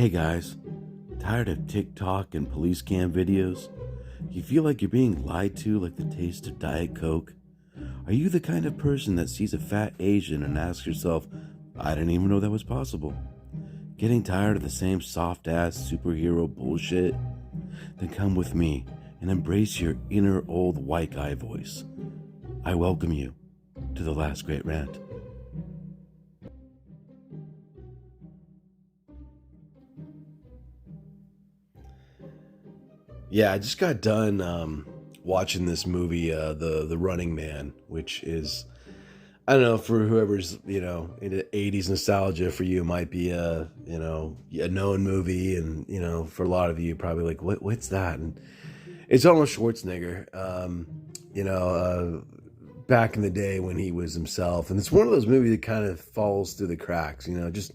Hey guys, tired of TikTok and police cam videos? You feel like you're being lied to like the taste of Diet Coke? Are you the kind of person that sees a fat Asian and asks yourself, I didn't even know that was possible? Getting tired of the same soft ass superhero bullshit? Then come with me and embrace your inner old white guy voice. I welcome you to the last great rant. Yeah, I just got done watching this movie, the Running Man, which is, I don't know, for whoever's into '80s nostalgia. For you, it might be a known movie, and for a lot of you, probably like, what's that? And it's Arnold Schwarzenegger. Back in the day when he was himself, and it's one of those movies that kind of falls through the cracks. Just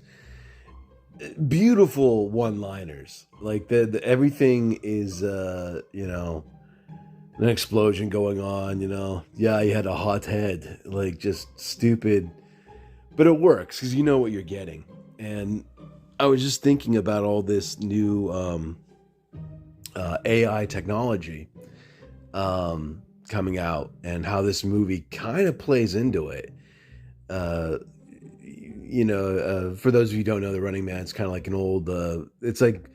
beautiful one-liners. Like the everything is an explosion going on. Yeah, he had a hot head, like just stupid, but it works because you know what you're getting. And I was just thinking about all this new AI technology coming out and how this movie kind of plays into it. uh for those of you who don't know, the Running Man, it's kind of like an old it's like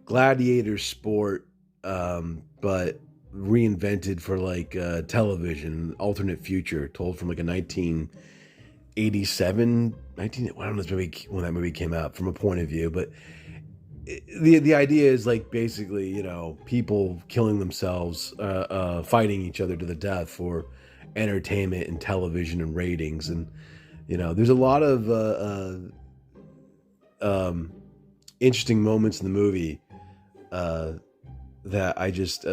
gladiator sport, but reinvented for like television, alternate future, told from like a 1987, 19, I don't know maybe when that movie came out, from a point of view. But the idea is like basically people killing themselves, fighting each other to the death for entertainment and television and ratings. And there's a lot of interesting moments in the movie uh, that I just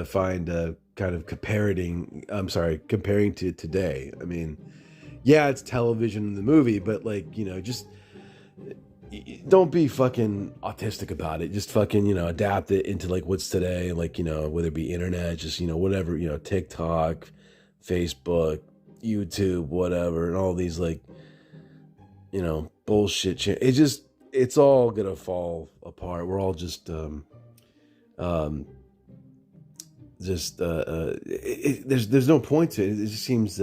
find kind of comparing to today. I mean, yeah, it's television in the movie, but like just don't be fucking autistic about it. Just fucking adapt it into like what's today, like whether it be internet, just whatever, TikTok, Facebook, YouTube, whatever, and all these like bullshit shit. It's all gonna fall apart. We're all um there's no point to it. It just seems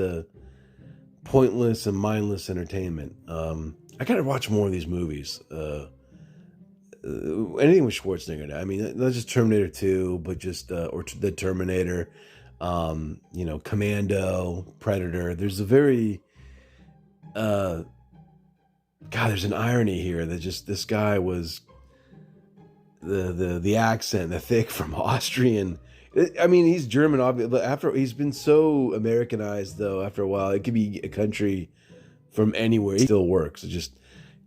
pointless and mindless entertainment. I gotta watch more of these movies. Anything with Schwarzenegger. I mean, not just Terminator 2, but just or the Terminator, Commando, Predator. There's a very uh God, there's an irony here that just this guy was the accent, the thick from Austrian. I mean, he's German, obviously, but after he's been so Americanized, though, after a while, it could be a country from anywhere. He still works. It's just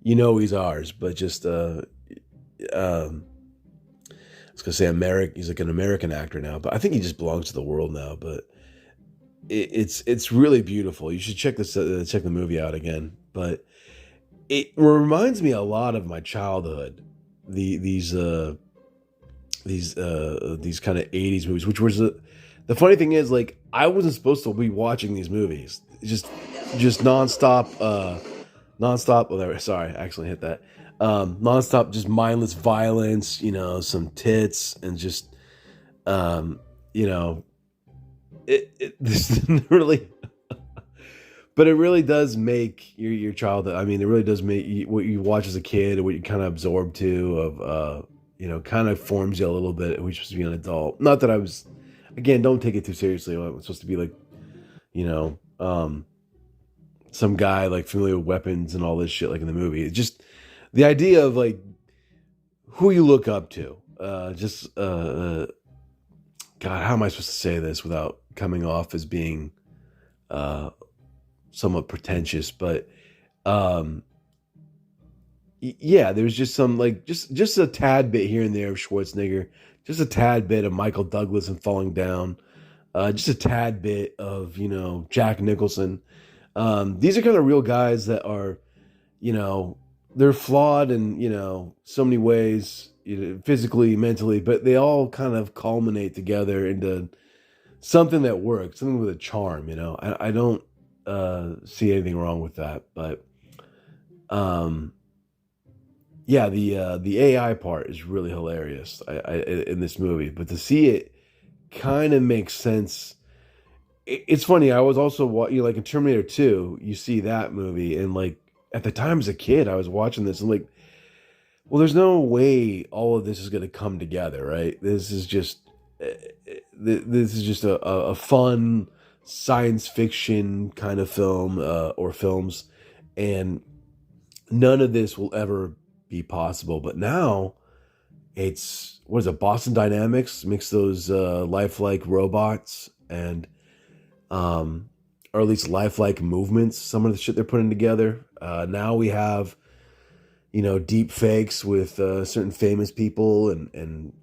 he's ours, but just I was gonna say American. He's like an American actor now, but I think he just belongs to the world now. But it's really beautiful. You should check the movie out again. But it reminds me a lot of my childhood. These kind of '80s movies, which was the funny thing is, like, I wasn't supposed to be watching these movies. Just nonstop, nonstop. Oh, there. Sorry, I accidentally hit that. Nonstop, just mindless violence. Some tits and just you know, this didn't really, but it really does make your childhood. I mean, it really does make what you watch as a kid, or what you kind of absorb to of kind of forms you a little bit. We're supposed to be an adult. Not that I was. Again, don't take it too seriously. I'm supposed to be like, you know, um, some guy like familiar with weapons and all this shit, like in the movie. It's just the idea of like who you look up to. God, how am I supposed to say this without coming off as being uh, somewhat pretentious? But um, yeah, there's just some like just a tad bit here and there of Schwarzenegger, just a tad bit of Michael Douglas and Falling Down, just a tad bit of Jack Nicholson. These are kind of real guys that are, you know, they're flawed in so many ways, physically, mentally, but they all kind of culminate together into something that works, something with a charm. I don't see anything wrong with that, but um Yeah, the AI part is really hilarious in this movie, but to see it kind of makes sense. It's funny. I was also like in Terminator 2, you see that movie, and like at the time as a kid, I was watching this and like, well, there's no way all of this is going to come together, right? This is just a fun science fiction kind of film or films, and none of this will ever be possible. But now it's what is it? Boston Dynamics makes those lifelike robots and or at least lifelike movements. Some of the shit they're putting together. Now we have deep fakes with certain famous people and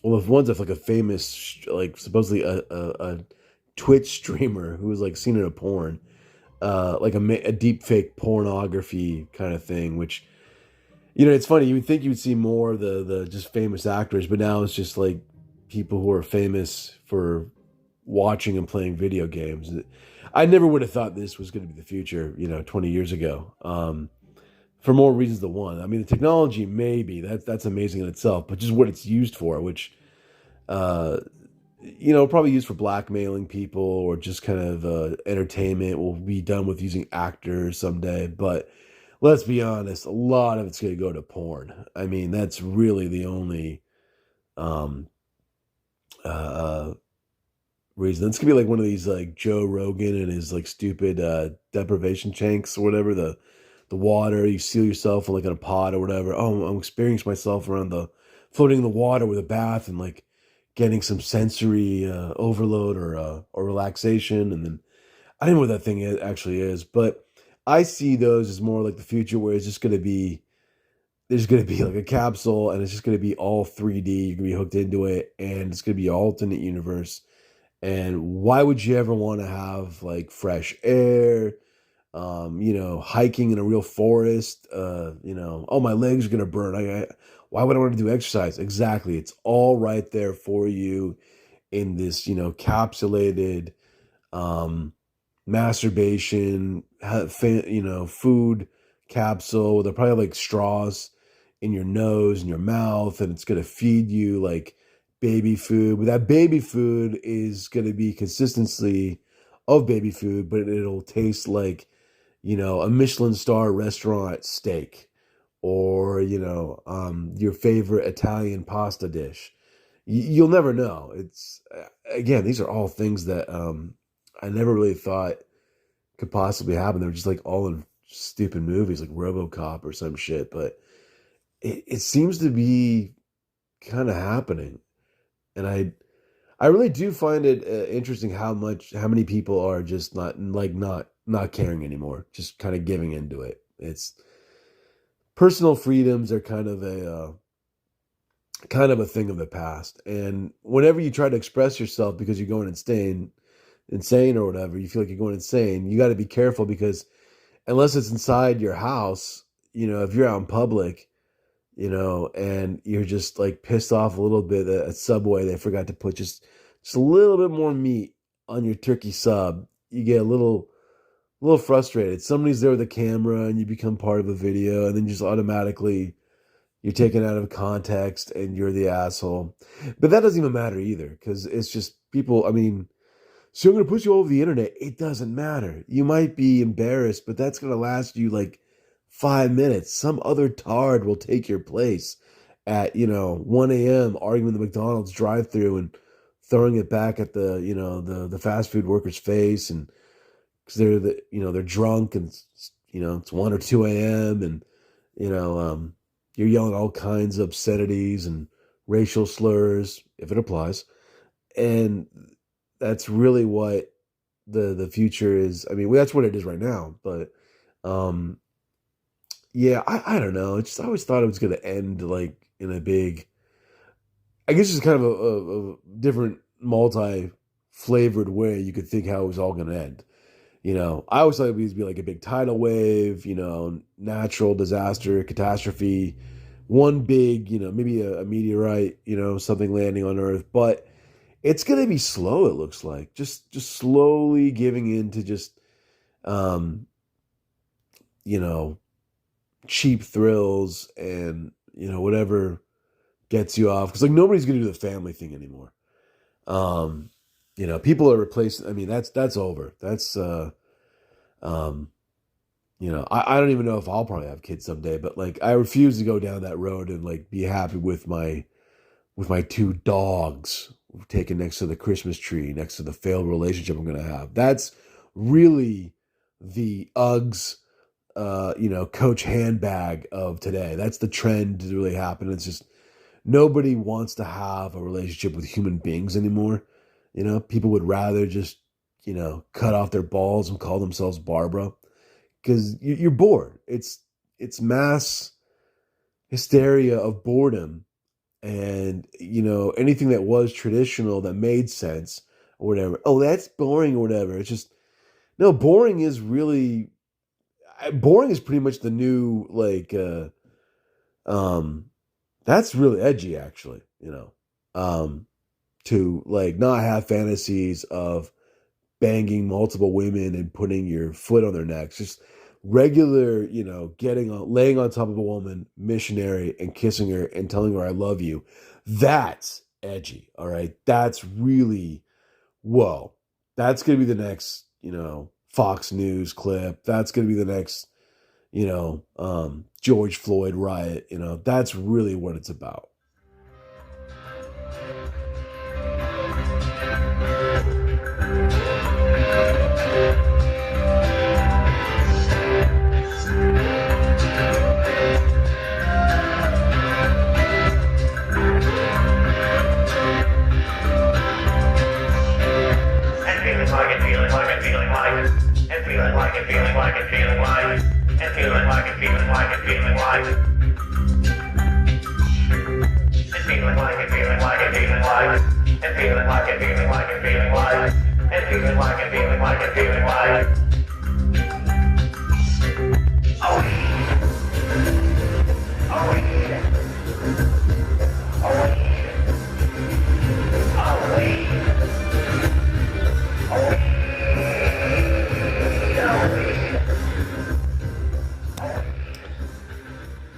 well, if one's of like a famous like supposedly a Twitch streamer who was like seen in a porn, like a deep fake pornography kind of thing, which it's funny. You would think you would see more of the just famous actors, but now it's just like people who are famous for watching and playing video games. I never would have thought this was going to be the future, 20 years ago. For more reasons than one. I mean, the technology maybe that's amazing in itself, but just what it's used for, which uh, probably used for blackmailing people or just kind of entertainment. Will be done with using actors someday, but let's be honest, a lot of it's going to go to porn. I mean, that's really the only um, uh, reason. It's gonna be like one of these like Joe Rogan and his like stupid deprivation tanks or whatever. The water you seal yourself like in a pod or whatever. Oh, I'm experiencing myself around the floating in the water with a bath and like getting some sensory overload or relaxation. And then I don't know what that thing actually is, but I see those as more like the future where it's just gonna be there's gonna be like a capsule and it's just gonna be all 3D. You're gonna be hooked into it, and it's gonna be an alternate universe. And why would you ever want to have like fresh air? Hiking in a real forest. Oh, my legs are gonna burn. Why would I want to do exercise? Exactly, it's all right there for you in this, capsulated um, masturbation, food capsule. They'll probably have, like straws in your nose and your mouth, and it's gonna feed you like baby food. But that baby food is gonna be consistency of baby food, but it'll taste like a Michelin star restaurant steak or your favorite Italian pasta dish. You'll never know. It's again, these are all things that I never really thought could possibly happen. They were just like all in stupid movies like RoboCop or some shit, but it seems to be kind of happening, and I really do find it interesting how many people are just not caring anymore, just kind of giving into it. It's personal freedoms are kind of a thing of the past, and whenever you try to express yourself because you're going insane or whatever, you feel like you're going insane. You got to be careful because unless it's inside your house, if you're out in public, and you're just like pissed off a little bit at Subway, they forgot to put just a little bit more meat on your turkey sub. You get a little frustrated. Somebody's there with a camera and you become part of a video, and then just automatically you're taken out of context and you're the asshole. But that doesn't even matter either, because it's just people. I mean, so I'm going to put you all over the internet. It doesn't matter. You might be embarrassed, but that's going to last you like 5 minutes. Some other tard will take your place at 1 a.m. arguing the McDonald's drive-through and throwing it back at the fast food worker's face, and because they're drunk and it's 1 or 2 a.m. and you know you're yelling all kinds of obscenities and racial slurs if it applies, and that's really what the future is. I mean, well, that's what it is right now, but um yeah, I don't know. It's just I always thought it was going to end like in a big. I guess it's kind of a different multi flavored way you could think how it was all going to end. I always thought it would be like a big tidal wave, natural disaster, catastrophe, one big, maybe a meteorite, something landing on Earth, but it's going to be slow. It looks like just slowly giving in to just, um, you know, cheap thrills and, whatever gets you off. Because, like, nobody's going to do the family thing anymore. Um, people are replacing, I mean, that's over. That's, um, I don't even know if I'll probably have kids someday, but like, I refuse to go down that road and like be happy with my two dogs taken next to the Christmas tree, next to the failed relationship I'm going to have. That's really the Uggs, coach handbag of today. That's the trend to really happen. It's just nobody wants to have a relationship with human beings anymore. People would rather just, cut off their balls and call themselves Barbara because you're bored. It's mass hysteria of boredom, and anything that was traditional that made sense or whatever. Oh, that's boring or whatever. It's just no. Boring is pretty much the new like. That's really edgy, actually. To like not have fantasies of banging multiple women and putting your foot on their necks. Just regular, laying on top of a woman, missionary, and kissing her and telling her I love you. That's edgy. All right. That's really, whoa. That's gonna be the next, Fox News clip. That's gonna be the next, George Floyd riot. That's really what it's about.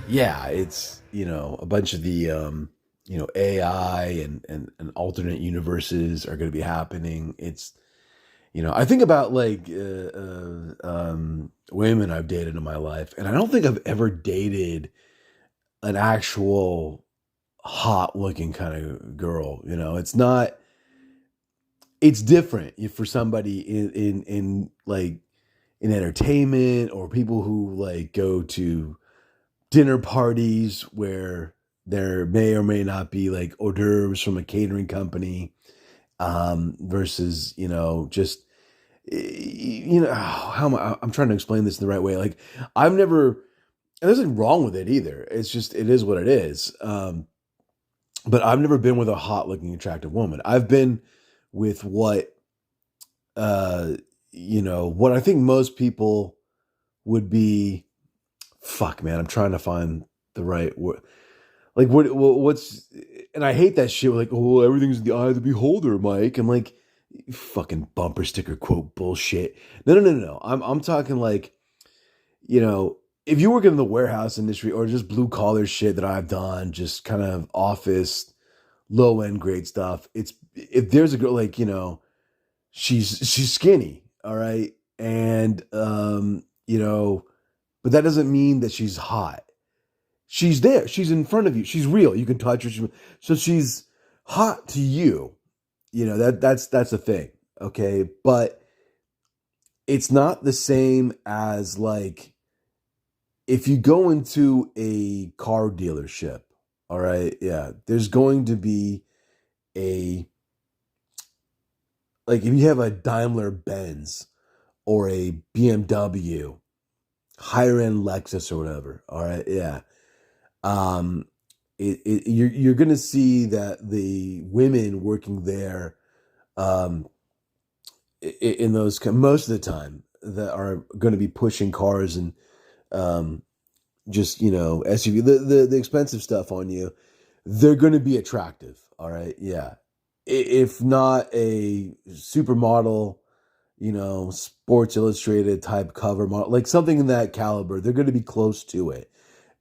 Yeah, it's, a bunch of the, AI and alternate universes are going to be happening. It's, I think about like women I've dated in my life, and I don't think I've ever dated an actual hot looking kind of girl. It's not, it's different for somebody in like in entertainment or people who like go to dinner parties where there may or may not be like hors d'oeuvres from a catering company, versus, just, how am I'm trying to explain this in the right way. Like I've never, and there's nothing wrong with it either. It's just, it is what it is. But I've never been with a hot looking, attractive woman. I've been with what I think most people would be. Fuck, man, I'm trying to find the right word. Like what's, and I hate that shit. Like, oh, everything's in the eye of the beholder, Mike. I'm like, fucking bumper sticker quote bullshit. No. I'm talking like, if you work in the warehouse industry or just blue collar shit that I've done, just kind of office, low end grade stuff. It's, if there's a girl like, she's skinny, all right, and but that doesn't mean that she's hot. She's there. She's in front of you. She's real. You can touch her. So she's hot to you. That's the thing. Okay. But it's not the same as like, if you go into a car dealership, all right. Yeah. There's going to be like if you have a Daimler Benz or a BMW, higher end Lexus or whatever. All right. Yeah. You're going to see that the women working there, in those, most of the time, that are going to be pushing cars and, just, SUV, the expensive stuff on you, they're going to be attractive. All right. Yeah. If not a supermodel, Sports Illustrated type cover model, like something in that caliber, they're going to be close to it.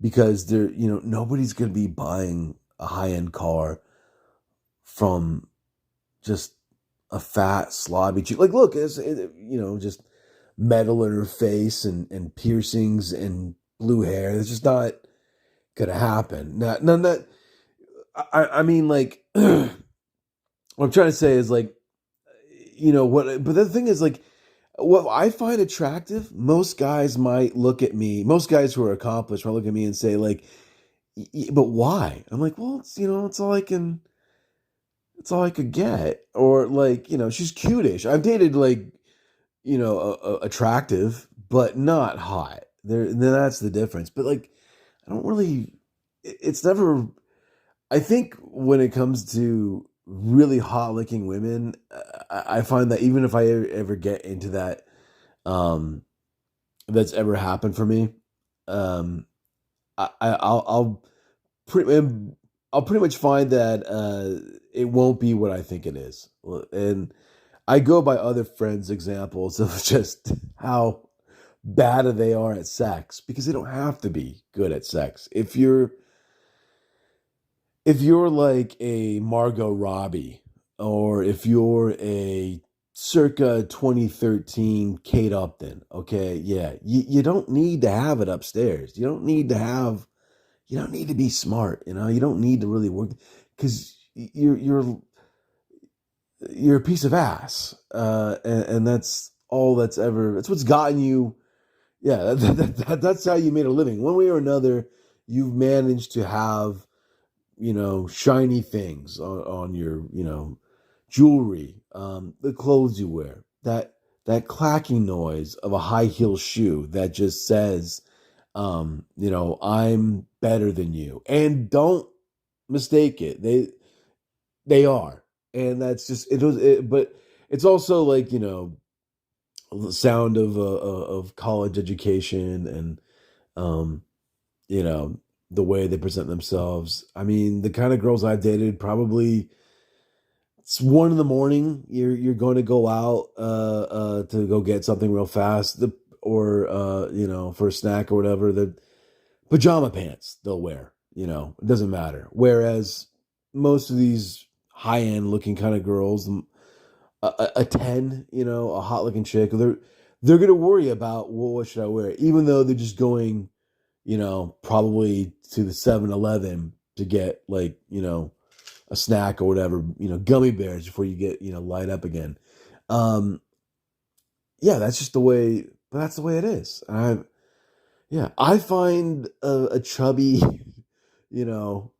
because nobody's going to be buying a high-end car from just a fat slobby chick. Like, look, just metal in her face and piercings and blue hair. It's just not gonna happen. Not. I mean, like, what I'm trying to say is, like, what. But the thing is, like, what I find attractive, most guys might look at me. Most guys who are accomplished might look at me and say, like, but why? I'm like, well, it's all I can. It's all I could get. Or, like, she's cutish. I've dated, like, attractive, but not hot. Then that's the difference. But, like, I don't really. It's never. I think when it comes to really hot looking women, I find that even if I ever get into that, um, that's ever happened for me, um, I'll pretty I'll pretty much find that it won't be what I think it is, and I go by other friends' examples of just how bad they are at sex, because they don't have to be good at sex. If you're like a Margot Robbie, or if you're a circa 2013 Kate Upton, okay, yeah, you don't need to have it upstairs. You don't need to be smart. You don't need to really work, because you're a piece of ass, and that's all that's what's gotten you. Yeah, that's how you made a living. One way or another, you've managed to have, shiny things on your, jewelry, the clothes you wear, that clacking noise of a high heel shoe that just says, I'm better than you. And don't mistake it. They are. And that's just, but it's also like, the sound of college education, and, um, you know, the way they present themselves. I mean, the kind of girls I've dated, probably it's 1 in the morning. You're going to go out to go get something real fast, or for a snack or whatever. The pajama pants they'll wear. It doesn't matter. Whereas most of these high end looking kind of girls, a 10, a hot looking chick, they're gonna worry about, well, what should I wear, even though they're just going, probably to the 7-Eleven to get, like, a snack or whatever, gummy bears before you get, light up again. Um, yeah, that's just the way, but that's the way it is. I find a chubby, you know,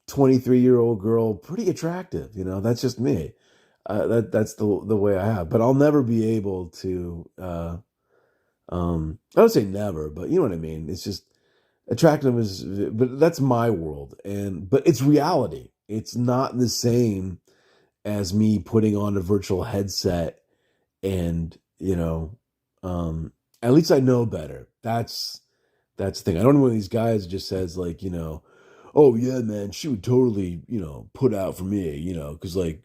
23-year-old girl pretty attractive. That's just me. That's the way I have, but I'll never be able to, I don't say never, but you know what I mean? It's just, attractive is, but that's my world. But it's reality. It's not the same as me putting on a virtual headset and, at least I know better. That's the thing. I don't know, one of these guys just says, like, oh yeah, man, she would totally, put out for me, because, like,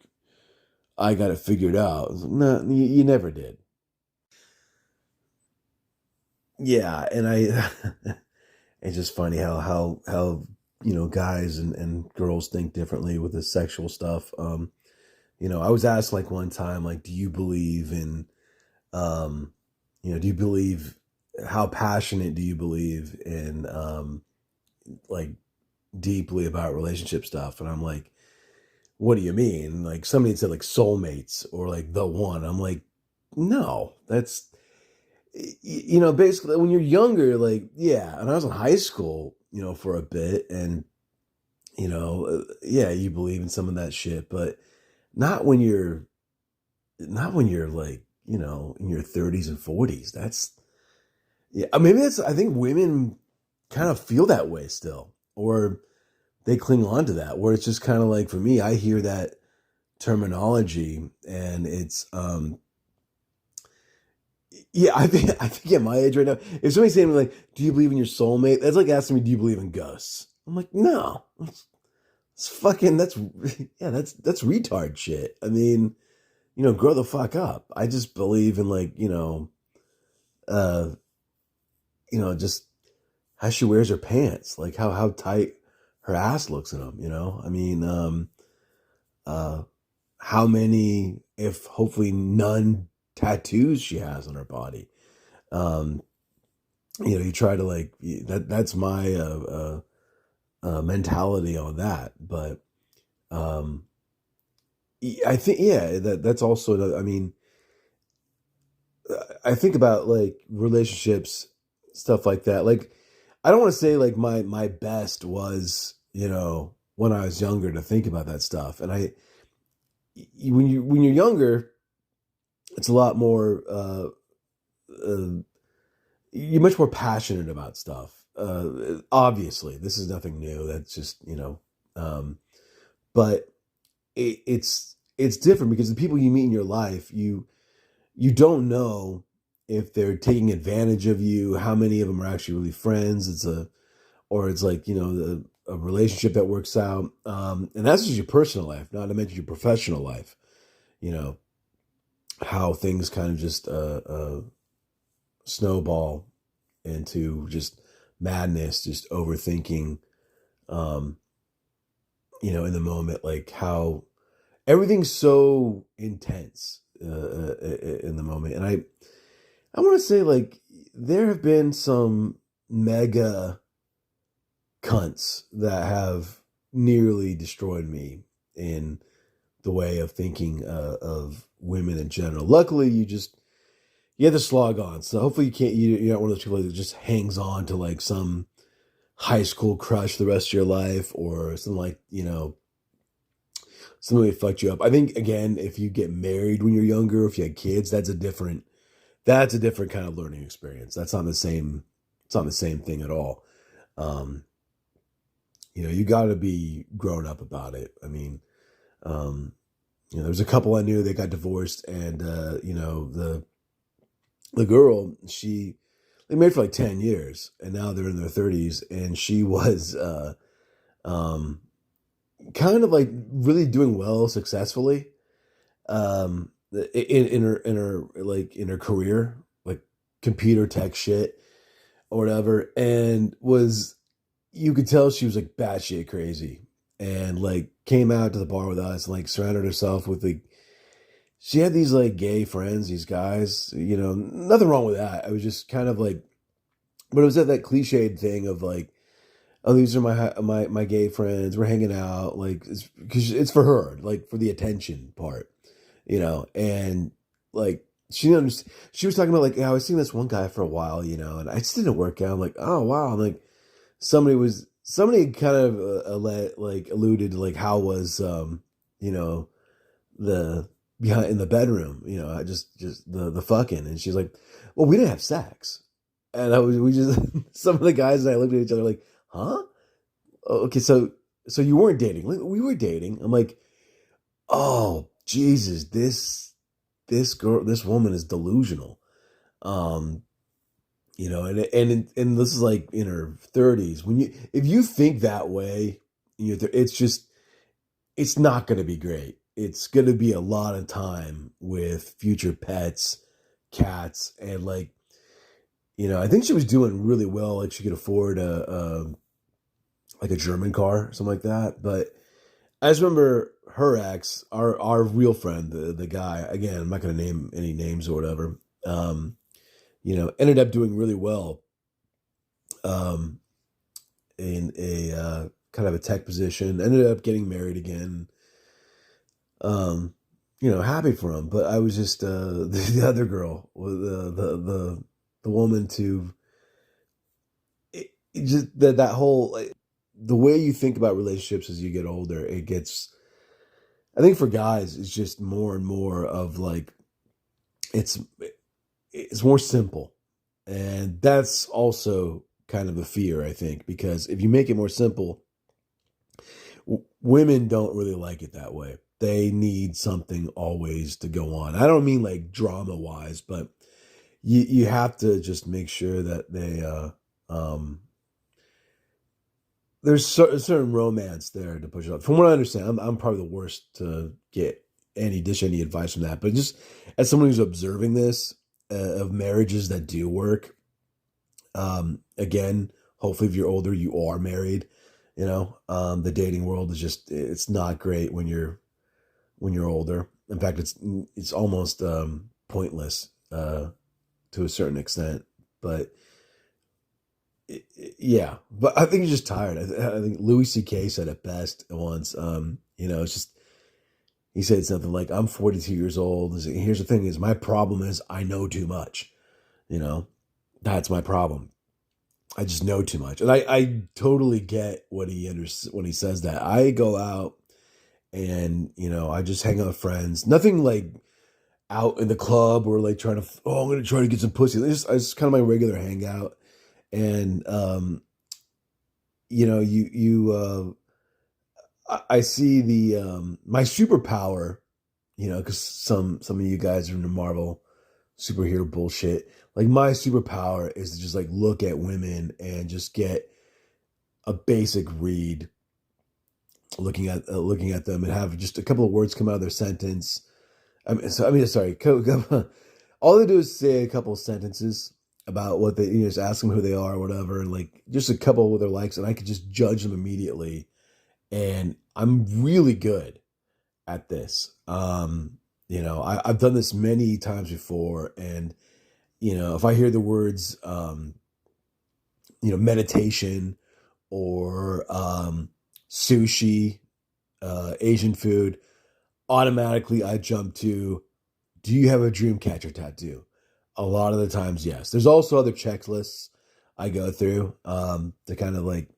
I got it figured out. I was like, no, you never did. Yeah, and I it's just funny how guys and girls think differently with the sexual stuff. I was asked, like, one time, like, do you believe in, um do you believe, how passionate do you believe in, like, deeply about relationship stuff? And I'm like, what do you mean? Like, somebody said, like, soulmates or, like, the one. I'm like, no, that's, basically, when you're younger, like, yeah. And I was in high school, for a bit, and, yeah, you believe in some of that shit, but not when you're, like, in your 30s and 40s. That's, yeah. Maybe that's, I think women kind of feel that way still, or they cling on to that, where it's just kind of like, for me, I hear that terminology, and it's, yeah, I think at my age right now, if somebody's saying to me, like, do you believe in your soulmate? That's like asking me, do you believe in ghosts? I'm like, no. It's fucking, that's, yeah, that's retard shit. I mean, grow the fuck up. I just believe in, like, uh, just how she wears her pants, like how tight her ass looks in them. I mean, uh, how many, if hopefully none, tattoos she has on her body. Um, you try to like that. That's my mentality on that. But um, I think yeah, that's also. I mean, I think about like relationships, stuff like that. Like, I don't want to say like my best was when I was younger to think about that stuff. And when you're younger, it's a lot more. Uh, you're much more passionate about stuff. Obviously, this is nothing new. That's just um, but it's different because the people you meet in your life, you don't know if they're taking advantage of you, how many of them are actually really friends. Or it's like, a relationship that works out. And that's just your personal life, not to mention your professional life, you know, how things kind of just, snowball into just madness, just overthinking, um, in the moment, like how everything's so intense, in the moment. And I want to say like there have been some mega cunts that have nearly destroyed me in the way of thinking of women in general. Luckily, you have to slog on. So hopefully you're not one of those people that just hangs on to like some high school crush the rest of your life or something like, something that fucked you up. I think again, if you get married when you're younger, if you had kids, that's a different kind of learning experience. That's not the same. It's not the same thing at all. Um, you got to be grown up about it. I mean, um, there's a couple I knew that got divorced, and the girl, they married for like 10 years, and now they're in their 30s, and she was um, kind of like really doing well successfully, in her career, like computer tech shit or whatever, and was you could tell she was like batshit crazy, and like came out to the bar with us and like surrounded herself with like she had these like gay friends, these guys, nothing wrong with that. I was just kind of like, but it was that cliched thing of like, oh, these are my gay friends. We're hanging out, like, because it's for her, like for the attention part, and like she was talking about like, yeah, I was seeing this one guy for a while, and I just didn't work out. I'm like, oh wow, I'm like somebody kind of like alluded to like how was you know the behind in the bedroom, I just the fucking, and she's like, well, we didn't have sex, and we just some of the guys and I looked at each other like, huh? Okay, so you weren't dating? Like, we were dating. I'm like, oh Jesus, this woman is delusional. Um, and this is like in her 30s. If you think that way, it's not going to be great. It's going to be a lot of time with future pets, cats, and like, I think she was doing really well. Like she could afford like a German car, or something like that. But I just remember her ex, our real friend, the guy. Again, I'm not going to name any names or whatever. Ended up doing really well, um, in a kind of a tech position. Ended up getting married again. Um, happy for him. But I was just the other girl, the woman to it just that whole like, the way you think about relationships as you get older. It gets, I think for guys, it's just more and more of like it's it's more simple, and that's also kind of a fear, I think, because if you make it more simple, women don't really like it that way. They need something always to go on. I don't mean like drama wise, but you have to just make sure that they um there's certain romance there to push it up. From what I understand, I'm probably the worst to get any advice from that. But just as someone who's observing this, of marriages that do work, again, Hopefully, if you're older, you are married. The dating world is it's not great when you're older. In fact, it's almost pointless to a certain extent. But yeah, but I think he's just tired. I think Louis C.K. said it best once. It's just he said something like, "I'm 42 years old. Here's the thing: is my problem is I know too much. You know, that's my problem. I just know too much." And I totally get what when he says that. I go out and I just hang out with friends. Nothing like out in the club or like trying to. Oh, I'm gonna try to get some pussy. It's kind of my regular hangout. And I see the my superpower, because some of you guys are into Marvel superhero bullshit. Like my superpower is to just like look at women and just get a basic read, looking at them and have just a couple of words come out of their sentence. Sorry. All they do is say a couple of sentences about what they, just ask them who they are or whatever, and like just a couple with their likes, and I could just judge them immediately. And I'm really good at this. I've done this many times before, and if I hear the words, meditation or sushi, Asian food, automatically I jump to, do you have a dream catcher tattoo? A lot of the times, yes. There's also other checklists I go through to kind of like,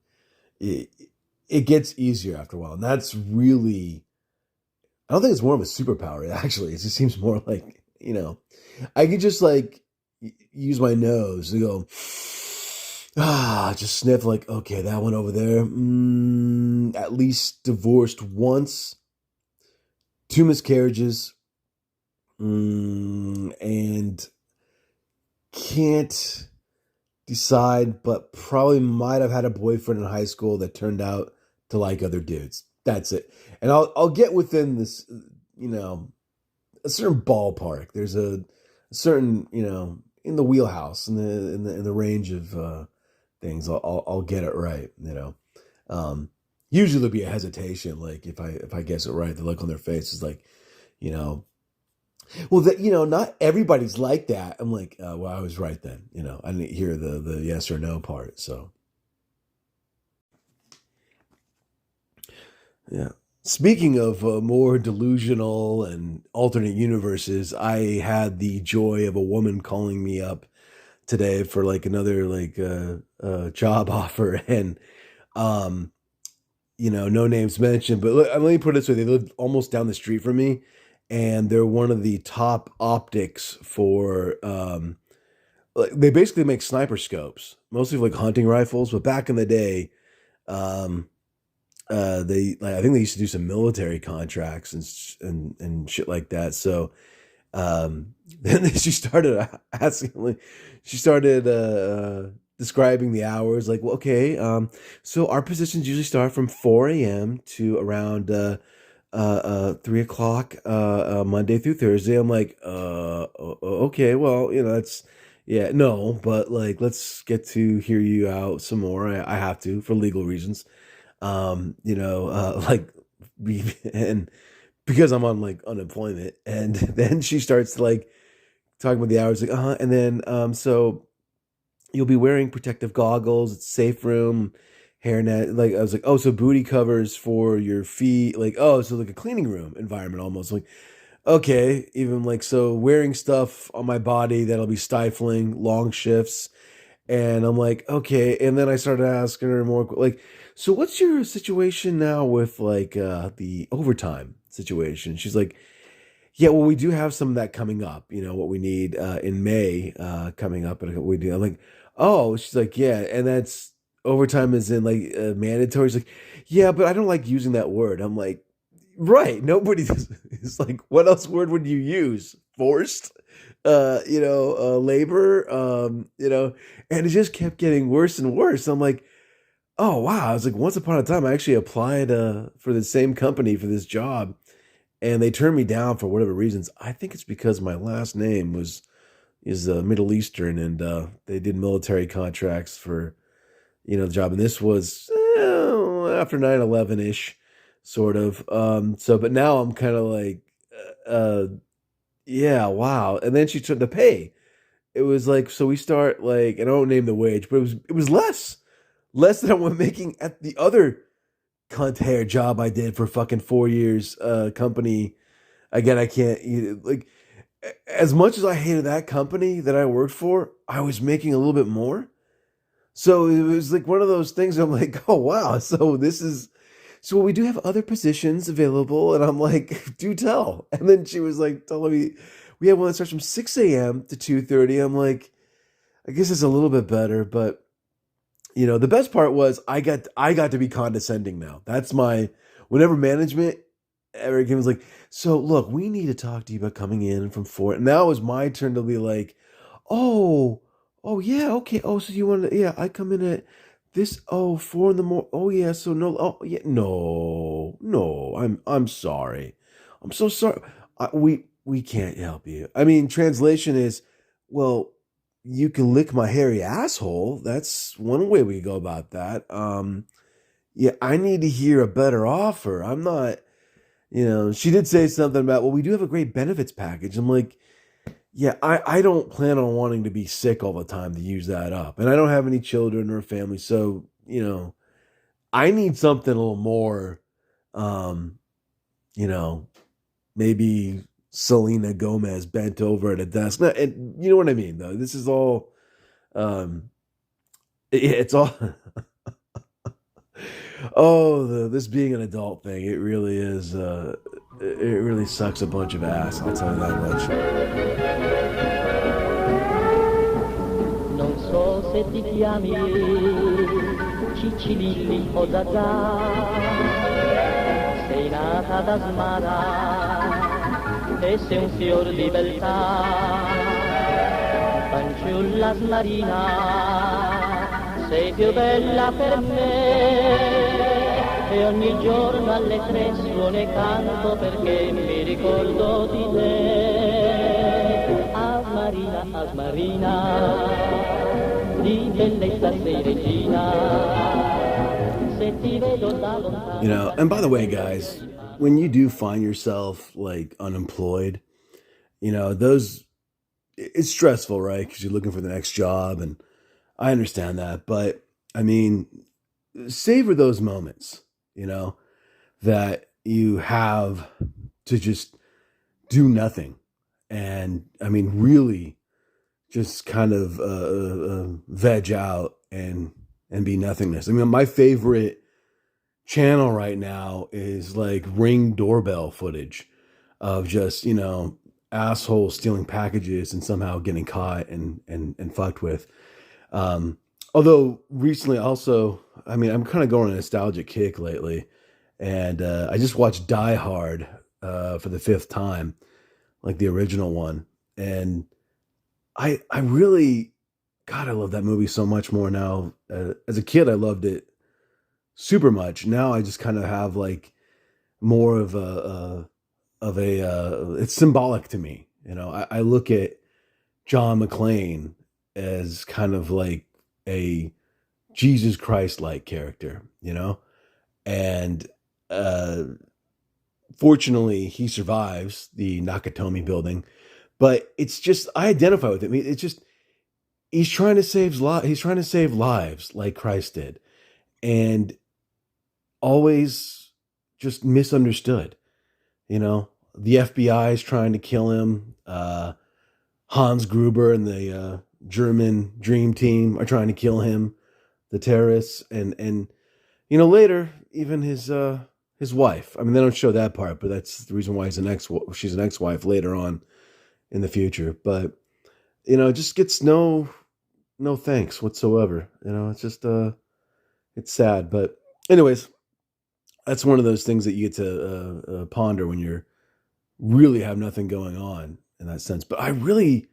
it gets easier after a while. And that's really, I don't think it's more of a superpower, actually. It just seems more like, I could just like use my nose and go, just sniff like, okay, that one over there. At least divorced once, 2 miscarriages, and can't decide, but probably might have had a boyfriend in high school that turned out to like other dudes. That's it. And I'll get within this, a certain ballpark. There's a certain, in the wheelhouse, in the range of things. I'll get it right. Usually there'll be a hesitation. Like if I guess it right, the look on their face is like, well, that not everybody's like that. I'm like, well, I was right then. I didn't hear the yes or no part. So, yeah. Speaking of more delusional and alternate universes, I had the joy of a woman calling me up today for like another like job offer, and no names mentioned, but let me put it this way: they live almost down the street from me, and they're one of the top optics for like they basically make sniper scopes, mostly for like hunting rifles. But back in the day, um, they like I think they used to do some military contracts and shit like that. So then she started asking, like, she started describing the hours. Like, well, okay, so our positions usually start from 4 a.m. to around 3 o'clock Monday through Thursday. I'm like, okay, well, that's yeah, no, but like, let's get to hear you out some more. I have to for legal reasons. Like, and because I'm on like unemployment, and then she starts like talking about the hours, like, and then so you'll be wearing protective goggles. It's safe room, hairnet. Like I was like, oh, so booty covers for your feet. Like, oh, so like a cleaning room environment almost. Like, okay, even like so wearing stuff on my body that'll be stifling, long shifts. And I'm like, okay. And then I started asking her more like, so what's your situation now with like the overtime situation? She's like, yeah, well, we do have some of that coming up. What we need in May coming up, and we do. I'm like, oh, she's like, yeah, and that's overtime is in like mandatory. She's like, yeah, but I don't like using that word. I'm like, right, nobody does. It's like, what else word would you use? Forced, labor, and it just kept getting worse and worse. I'm like, oh wow. I was like, once upon a time, I actually applied for the same company for this job, and they turned me down for whatever reasons. I think it's because my last name is Middle Eastern, and they did military contracts for the job. And this was after 9/11 ish, sort of. But now I'm kind of like, uh, yeah, wow. And then she took the pay. It was like, so we start like, and I don't name the wage, but it was less than I was making at the other cunt hair job I did for fucking 4 years. Company again, I can't like as much as I hated that company that I worked for, I was making a little bit more. So it was like one of those things. I'm like, oh wow, so we do have other positions available, and I'm like, do tell. And then she was like telling me we have one that starts from 6 a.m. to 2:30. I'm like, I guess it's a little bit better, but the best part was I got to be condescending now. That's my whenever management ever came was like, so look, we need to talk to you about coming in from four. And now it was my turn to be like, oh, oh yeah, okay. Oh, so you want to? Yeah, I come in at this. Oh, 4 in the morning. Oh yeah, so no. Oh yeah, no, no. I'm sorry. I'm so sorry. We can't help you. I mean, translation is, well, you can lick my hairy asshole. That's one way we go about that. Yeah, I need to hear a better offer. I'm not, she did say something about, well, we do have a great benefits package. I'm like, yeah, I don't plan on wanting to be sick all the time to use that up. And I don't have any children or family. So, I need something a little more, um, you know, maybe Selena Gomez bent over at a desk. And you know what I mean, though? This is all, um, it's all, oh, this being an adult thing, it really is, it really sucks a bunch of ass, I'll tell you that much. Non so se ti chiami Ciccirilli o Zazà, sei nata da Smara e sei un fior di beltà, fanciulla smarina, sei più bella per me e ogni giorno alle 3 suono e canto perché mi ricordo di te. Asmarina, Asmarina, di bellezza sei regina, se ti vedo da lontano. And by the way, guys, when you do find yourself like unemployed, those it's stressful, right? Because you're looking for the next job, and I understand that. But I mean, savor those moments, that you have to just do nothing, and I mean, really, just kind of veg out and be nothingness. I mean, my favorite channel right now is like Ring doorbell footage of just assholes stealing packages and somehow getting caught and fucked with. Although recently also, I mean, I'm kind of going on a nostalgic kick lately, and I just watched Die Hard for the 5th time, like the original one, and I really, God, I love that movie so much more now. As a kid, I loved it super much. Now I just kind of have like more of a it's symbolic to me. I look at John McClane as kind of like a Jesus Christ like character, and fortunately he survives the Nakatomi building, but it's just, I identify with him. It's just, he's trying to save lives like Christ did, and always just misunderstood. The FBI is trying to kill him. Hans Gruber and the German Dream Team are trying to kill him. The terrorists, and later even his wife. I mean, they don't show that part, but that's the reason why she's an ex-wife later on in the future. But it just gets no thanks whatsoever. It's just it's sad. But anyways, that's one of those things that you get to ponder when you're really have nothing going on in that sense. But I really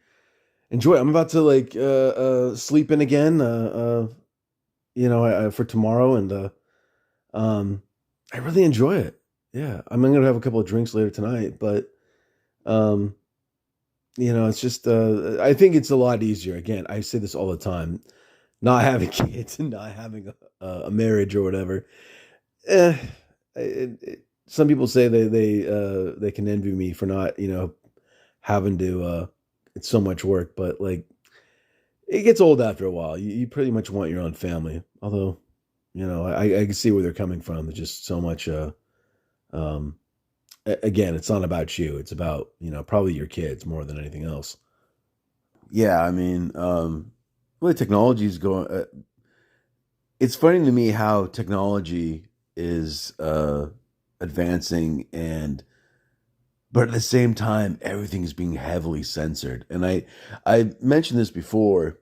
enjoy it. I'm about to like sleep in again for tomorrow, and I really enjoy it. Yeah, I'm gonna have a couple of drinks later tonight, but it's just I think it's a lot easier. Again, I say this all the time. not having kids and not having a marriage or whatever. Eh, some people say they can envy me for not having to it's so much work, but like it gets old after a while. You pretty much want your own family. Although, I can see where they're coming from. There's just so much. Um, Again, it's not about you. It's about probably your kids more than anything else. Yeah, I mean, really, technology is going. It's funny to me how technology is advancing, but at the same time, everything is being heavily censored. And I mentioned this before.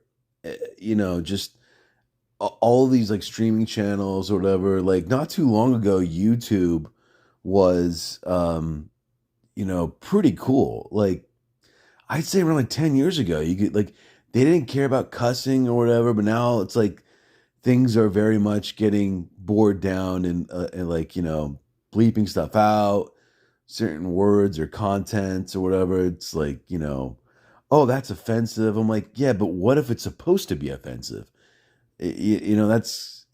Just all of these like streaming channels or whatever. Like not too long ago, YouTube was pretty cool. Like I'd say around like 10 years ago, you could like they didn't care about cussing or whatever, but now it's like things are very much getting bored down and like, bleeping stuff out, certain words or contents or whatever. It's like, oh, that's offensive. I'm like, yeah, but what if it's supposed to be offensive? That's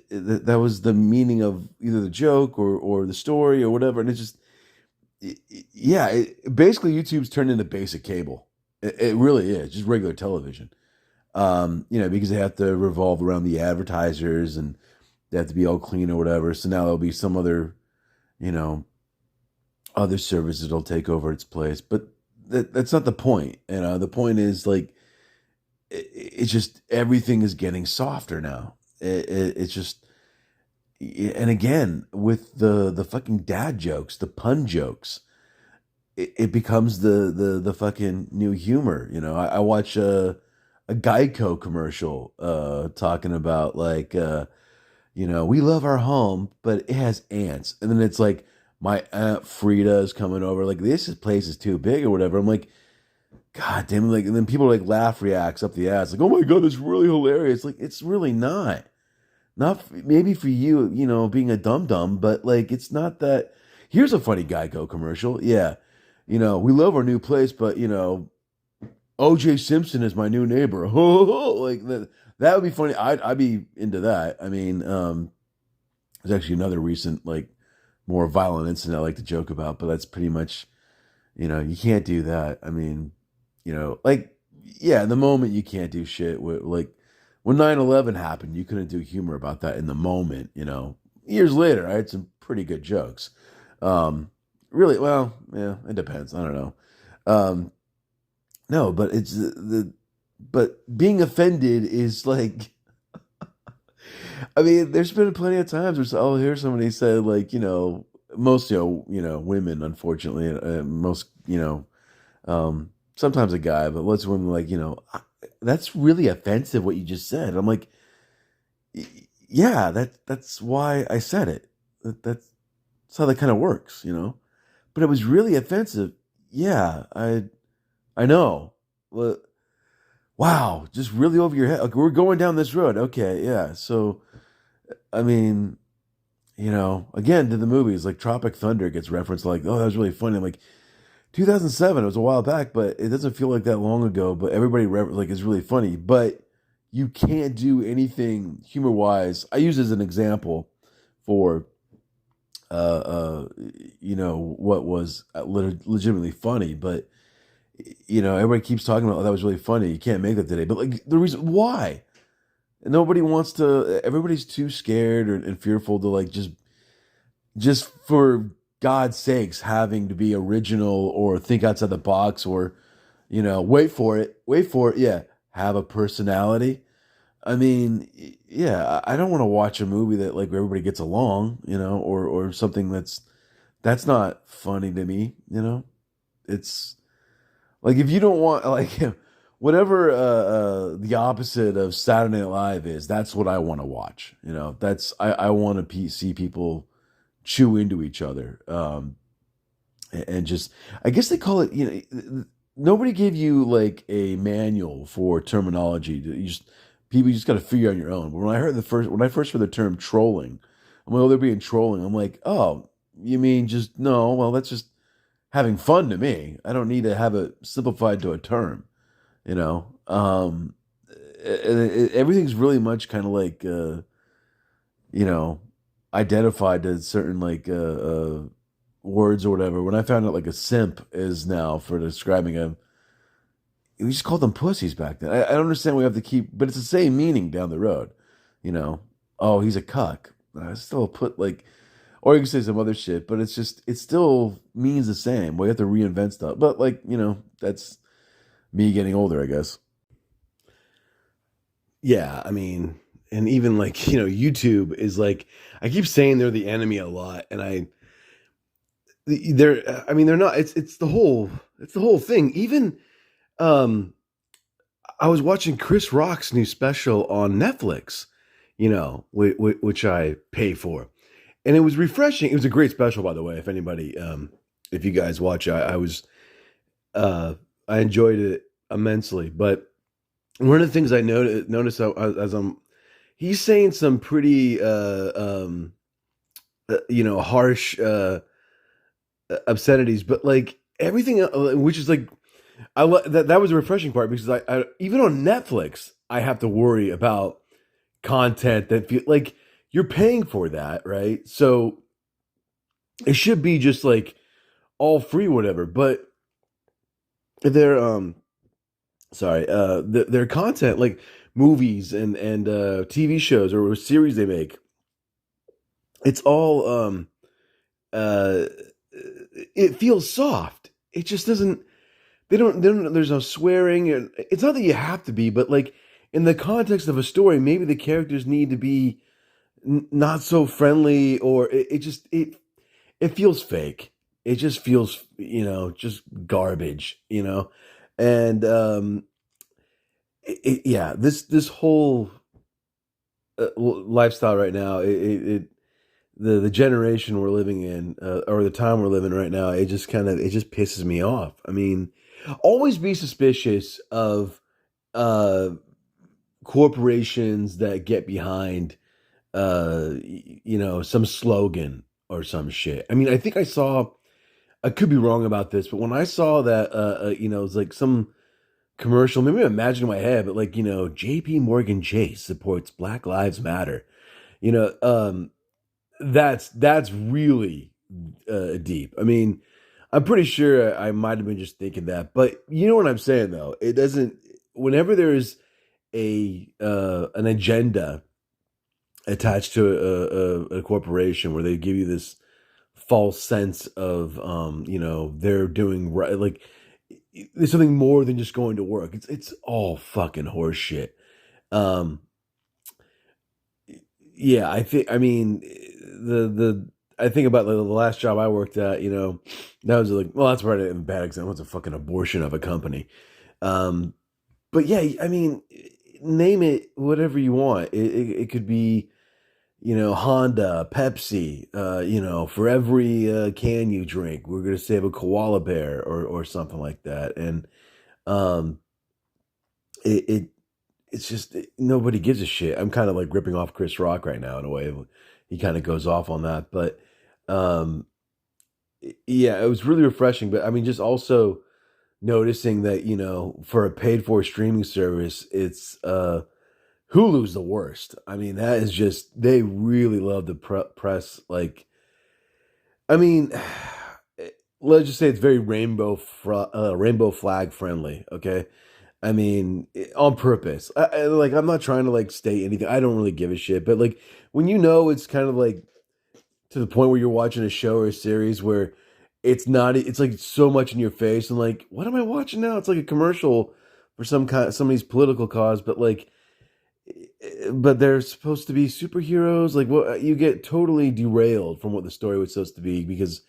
that was the meaning of either the joke or the story or whatever. And it's just, yeah, basically YouTube's turned into basic cable. It really is just regular television. Because they have to revolve around the advertisers and they have to be all clean or whatever. So now there'll be some other, you know, other services that'll take over its place. But that's not the point. The point is like, it's just everything is getting softer now. It's just, and again, with the fucking dad jokes, the pun jokes, it becomes the fucking new humor. I watch a Geico commercial talking about like we love our home, but it has ants, and then it's like my aunt Frida is coming over, like this place is too big or whatever. I'm like, God damn it! Like, and then people like laugh reacts up the ass, like, oh my god, that's really hilarious. Like, it's really not. Maybe for you, being a dum dum, but like, it's not that. Here's a funny Geico commercial. Yeah, we love our new place, but O.J. Simpson is my new neighbor. Like that would be funny. I'd be into that. I mean, there's actually another recent like more violent incident I like to joke about, but that's pretty much, you can't do that. I mean, like, yeah, in the moment you can't do shit. Like when 9/11 happened, you couldn't do humor about that in the moment. Years later, I had some pretty good jokes. Really, well, yeah, it depends. I don't know. No, but it's but being offended is like, I mean, there's been plenty of times where I'll hear somebody say like, most, women, unfortunately, most, sometimes a guy, but lots of women like, that's really offensive what you just said. I'm like, yeah, that's why I said it. That's how that kind of works, but it was really offensive. Yeah, I know. Well, wow, just really over your head. Okay, we're going down this road. Okay, yeah. So, I mean, again, to the movies, like Tropic Thunder gets referenced like, oh, that was really funny. I'm like, 2007, it was a while back, but it doesn't feel like that long ago. But everybody like it's really funny. But you can't do anything humor wise. I use as an example for, what was legitimately funny, but everybody keeps talking about, oh, that was really funny. You can't make that today. But like the reason why, nobody wants to, everybody's too scared and fearful to like just for God's sakes, having to be original or think outside the box or, wait for it. Yeah. Have a personality. I mean, yeah, I don't want to watch a movie that like everybody gets along, or something that's not funny to me, it's, like if you don't want like whatever the opposite of Saturday Night Live is, that's what I want to watch. That's I want to see people chew into each other, and just I guess they call it. Nobody gave you like a manual for terminology. You just got to figure out on your own. But when I first heard the term trolling, I'm like, oh, they're being trolling. I'm like, oh, you mean just no? Well, that's just having fun to me. I don't need to have it simplified to a term, you know. everything's really much kind of like you know, identified to certain words or whatever. When I found out like a simp is now for describing a, we just called them pussies back then. I don't understand. We have to keep, but it's the same meaning down the road. You know, oh, he's a cuck. I still put like, or you can say some other shit, but it's just it still means the same. We have to reinvent stuff. But like that's me getting older, I guess. Yeah, I mean, and even like YouTube is like I keep saying they're the enemy a lot, and they're I mean they're not. It's the whole thing. Even um I was watching Chris Rock's new special on Netflix, which I pay for, and it was refreshing. It was a great special, by the way. If anybody, if you guys watch, uh, I enjoyed it immensely. But one of the things I noticed as he's saying some pretty, harsh obscenities, but like everything, which is like that was a refreshing part because I even on Netflix I have to worry about content that feel like you're paying for that, right? So it should be just like all free, whatever. But their sorry, their content like movies and TV shows or series they make, it's all uh it feels soft. It just doesn't. They don't. There's no swearing, and it's not that you have to be, but like in the context of a story, maybe the characters need to be not so friendly, or it feels fake. It just feels just garbage, and yeah, this whole lifestyle right now, the generation we're living in, or the time we're living right now, it just pisses me off. I mean, always be suspicious of uh corporations that get behind some slogan or some shit. I mean, I think I could be wrong about this, but when I saw that it was like some commercial, maybe I'm imagining in my head, but like, JP Morgan Chase supports Black Lives Matter. You know, that's really deep. I mean, I'm pretty sure I might have been just thinking that, but you know what I'm saying though. It doesn't. Whenever there's a an agenda attached to a corporation where they give you this false sense of they're doing right, like there's something more than just going to work. It's all fucking horseshit. Um, yeah, I mean, I think about the last job I worked at, that was like, well, that's right, a bad example. It's a fucking abortion of a company. Um, but yeah, I mean, name it whatever you want. It could be, Honda, Pepsi. For every can you drink, we're gonna save a koala bear or something like that. And um, it it's just nobody gives a shit. I'm kind of like ripping off Chris Rock right now in a way. He kind of goes off on that, but um, yeah, it was really refreshing. But I mean, just also noticing that for a paid for streaming service, it's Hulu's the worst. I mean, that is just they really love the press. Like, I mean, let's just say it's very rainbow flag friendly. Okay, I mean, on purpose. Like, I'm not trying to like state anything. I don't really give a shit. But like, when it's kind of like to the point where you're watching a show or a series where it's not, it's like so much in your face, and like, what am I watching now? It's like a commercial for somebody's political cause, but like, but they're supposed to be superheroes. Like, what you get totally derailed from what the story was supposed to be because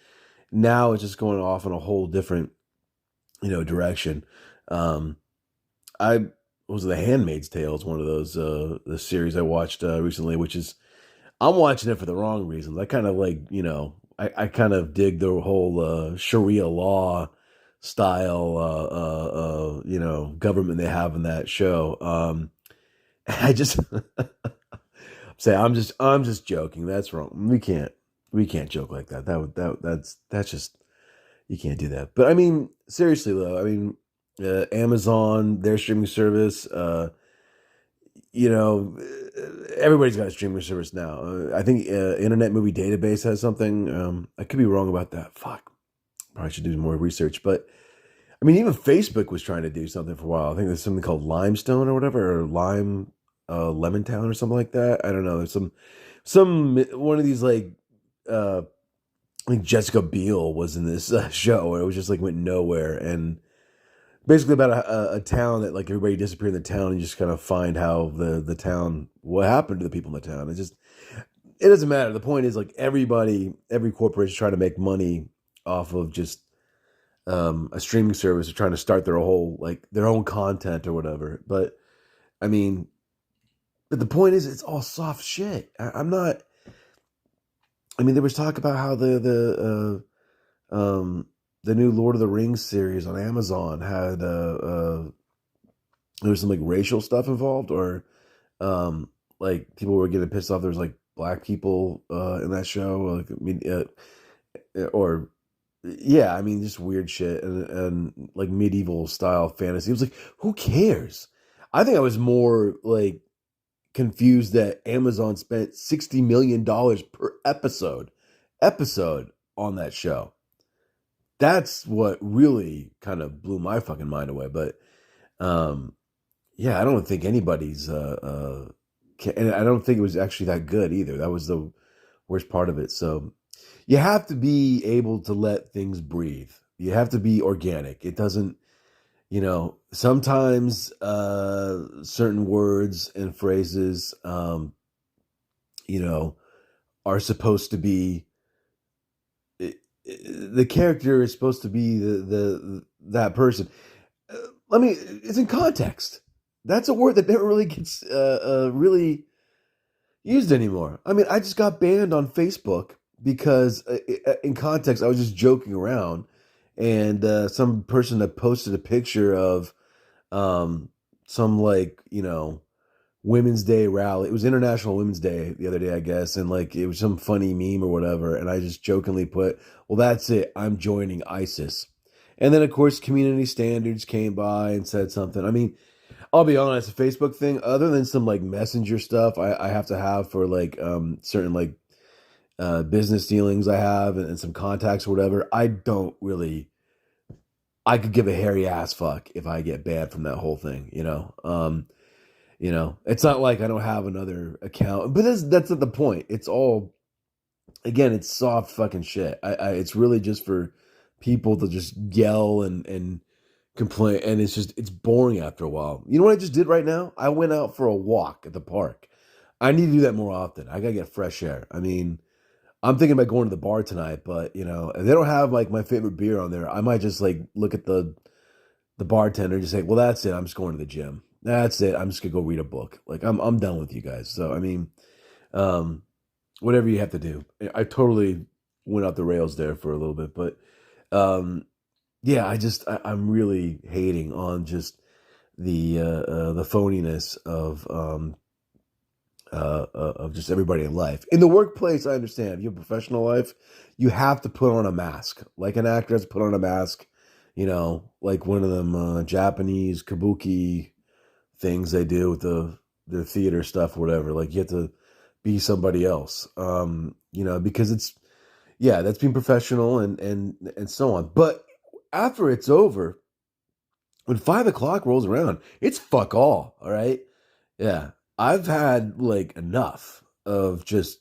now it's just going off in a whole different direction. Um, I was The Handmaid's Tale is one of those the series I watched recently, which is I'm watching it for the wrong reasons. I kind of like I kind of dig the whole Sharia law style government they have in that show. I just say I'm just joking. That's wrong. We can't joke like that. That's just you can't do that. But I mean, seriously though, I mean, Amazon, their streaming service, you know, everybody's got a streaming service now. I think Internet Movie Database has something. I could be wrong about that. Fuck. Probably should do more research. But I mean, even Facebook was trying to do something for a while. I think there's something called Limestone or whatever, or Lemon Town or something like that. I don't know. There's some one of these like I think Jessica Biel was in this show, and it was just like went nowhere, and basically about a town that like everybody disappeared in the town, and you just kind of find how the town, what happened to the people in the town. It doesn't matter. The point is like every corporation trying to make money off of just a streaming service, or trying to start their whole like their own content or whatever. But I mean, but the point is, it's all soft shit. I'm not. I mean, there was talk about how the new Lord of the Rings series on Amazon had there was some like racial stuff involved, or like people were getting pissed off. There was like black people in that show, like I mean, or yeah, I mean, just weird shit, and like medieval style fantasy. It was like, who cares? I think I was more like confused that Amazon spent $60 million per episode on that show. That's what really kind of blew my fucking mind away. But yeah, I don't think anybody's and I don't think it was actually that good either. That was the worst part of it. So you have to be able to let things breathe. You have to be organic. It doesn't, sometimes certain words and phrases, are supposed to be, the character is supposed to be that person. It's in context. That's a word that never really gets really used anymore. I mean, I just got banned on Facebook because in context, I was just joking around, and some person had posted a picture of some like, Women's Day rally. It was International Women's Day the other day, I guess, and like it was some funny meme or whatever, and I just jokingly put, well, that's it, I'm joining ISIS. And then of course community standards came by and said something. I mean, I'll be honest, the Facebook thing, other than some like messenger stuff I have to have for like certain like business dealings I have, and some contacts or whatever, I could give a hairy ass fuck if I get banned from that whole thing, it's not like I don't have another account, but that's not the point. It's all, again, it's soft fucking shit. It's really just for people to just yell and complain, and it's boring after a while. You know what I just did right now? I went out for a walk at the park. I need to do that more often. I gotta get fresh air. I mean, I'm thinking about going to the bar tonight, but if they don't have like my favorite beer on there, I might just like look at the bartender and just say, well, that's it, I'm just going to the gym. That's it, I'm just gonna go read a book. Like I'm done with you guys. So I mean, whatever you have to do. I totally went out the rails there for a little bit, but yeah, I'm really hating on just the phoniness of just everybody in life. In the workplace, I understand. If you have a professional life, you have to put on a mask. Like an actor has to put on a mask, like one of them Japanese kabuki things they do with the theater stuff, or whatever. Like you have to be somebody else, because that's being professional and so on. But after it's over, when 5 o'clock rolls around, it's fuck all right? Yeah. I've had like enough of just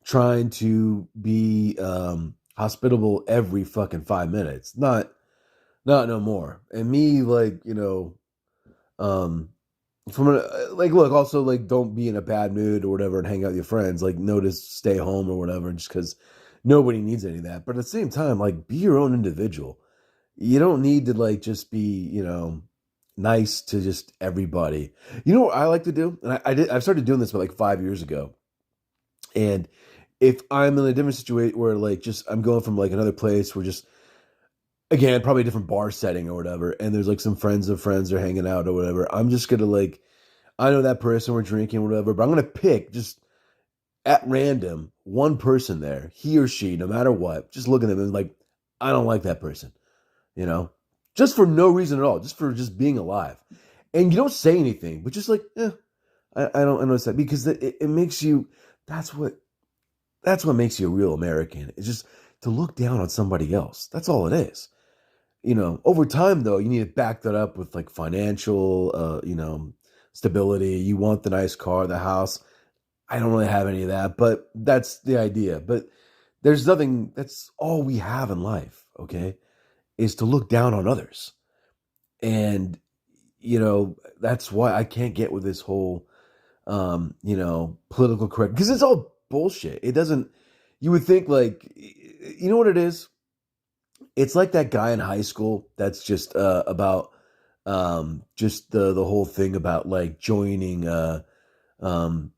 trying to be hospitable every fucking 5 minutes. Not no more. And me, like, look, also like don't be in a bad mood or whatever and hang out with your friends. Like notice, stay home or whatever, just because nobody needs any of that. But at the same time, like be your own individual. You don't need to like just be, nice to just everybody. You know what I like to do? And I've started doing this about like 5 years ago. And if I'm in a different situation where like just I'm going from like another place where just, again, probably a different bar setting or whatever, and there's like some friends of friends are hanging out or whatever, I'm just gonna like, I know that person, we're drinking or whatever, but I'm gonna pick just at random one person there, he or she, no matter what, just look at them and like, I don't like that person, just for no reason at all, just for just being alive. And you don't say anything, but just like, I don't understand because it makes you. That's what that's what makes you a real American. It's just to look down on somebody else. That's all it is. Over time though, you need to back that up with like financial, stability. You want the nice car, the house. I don't really have any of that, but that's the idea. But there's nothing. That's all we have in life. Okay, is to look down on others, and that's why I can't get with this whole political correct because it's all bullshit. It doesn't. You would think like, you know what it is? It's like that guy in high school that's just about just the whole thing about like joining um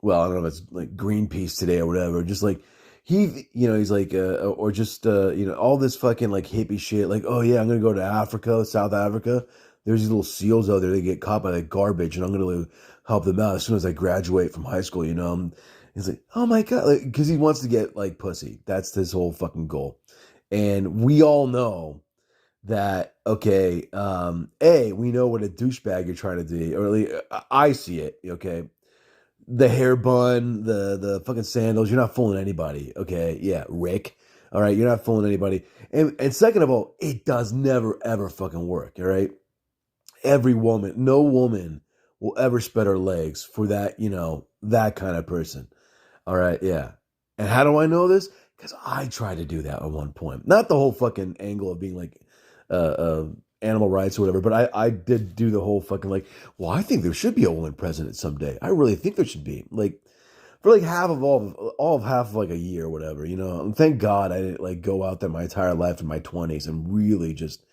well, I don't know if it's like Greenpeace today or whatever. Just like he's like or just all this fucking like hippie shit. Like, oh yeah, I'm gonna go to Africa, South Africa. There's these little seals out there. They get caught by the garbage, and I'm gonna help them out as soon as I graduate from high school. He's like, oh my god, because he wants to get like pussy. That's his whole fucking goal. And we all know that, okay, we know what a douchebag you're trying to do, or at least I see it, okay? The hair bun, the fucking sandals, you're not fooling anybody, okay? Yeah, Rick, all right? You're not fooling anybody. And second of all, it does never, ever fucking work, all right? No woman will ever spread her legs for that, that kind of person, all right? Yeah. And how do I know this? Because I tried to do that at one point. Not the whole fucking angle of being like animal rights or whatever, but I did do the whole fucking like, well, I think there should be a woman president someday. I really think there should be. Like, for like half of like a year or whatever, And thank God I didn't like go out there my entire life in my 20s and really just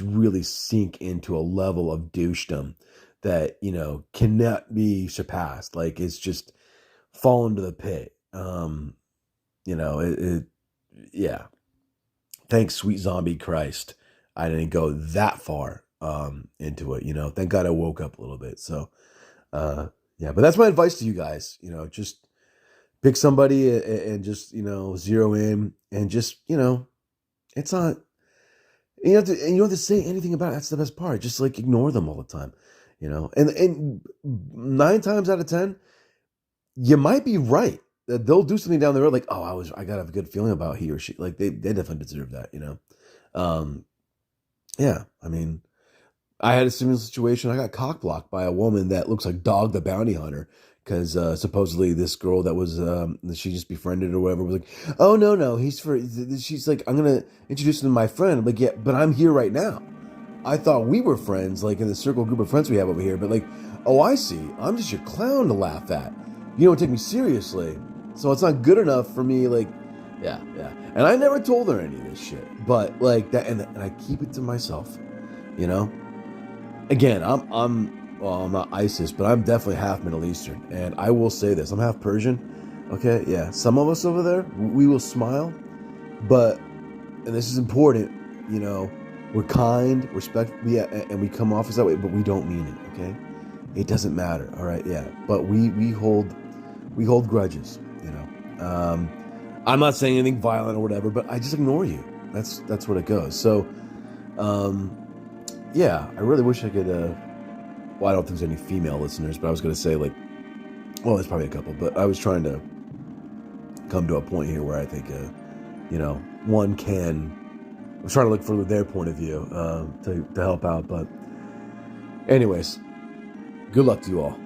really sink into a level of douchedom that, cannot be surpassed. Like, it's just fallen to the pit. Yeah. Thanks, sweet zombie Christ. I didn't go that far into it, Thank God I woke up a little bit. So yeah, but that's my advice to you guys, just pick somebody and just, zero in and just, it's not you have to and you don't have to say anything about it. That's the best part. Just like ignore them all the time, And 9 times out of 10, you might be right. They'll do something down the road like, oh, I got a good feeling about he or she. Like they definitely deserve that, Yeah, I mean, I had a similar situation. I got cock blocked by a woman that looks like Dog the Bounty Hunter because supposedly this girl that was that she just befriended or whatever was like, oh no, she's like, I'm gonna introduce him to my friend. I'm like, yeah, but I'm here right now. I thought we were friends, like in the circle group of friends we have over here, but like, oh, I see. I'm just your clown to laugh at. You don't take me seriously. So it's not good enough for me, like, yeah. And I never told her any of this shit. But like that, and I keep it to myself, Again, I'm not ISIS, but I'm definitely half Middle Eastern. And I will say this, I'm half Persian. Okay, yeah. Some of us over there, we will smile, but, and this is important, we're kind, respectful, yeah, and we come off as that way, but we don't mean it, okay? It doesn't matter, all right, yeah. But we hold grudges, I'm not saying anything violent or whatever, but I just ignore you. That's what it goes. So, yeah, I really wish I could. Well, I don't think there's any female listeners, but I was going to say like, well, there's probably a couple, but I was trying to come to a point here where I think, one can. I'm trying to look for their point of view to help out, but anyways, good luck to you all.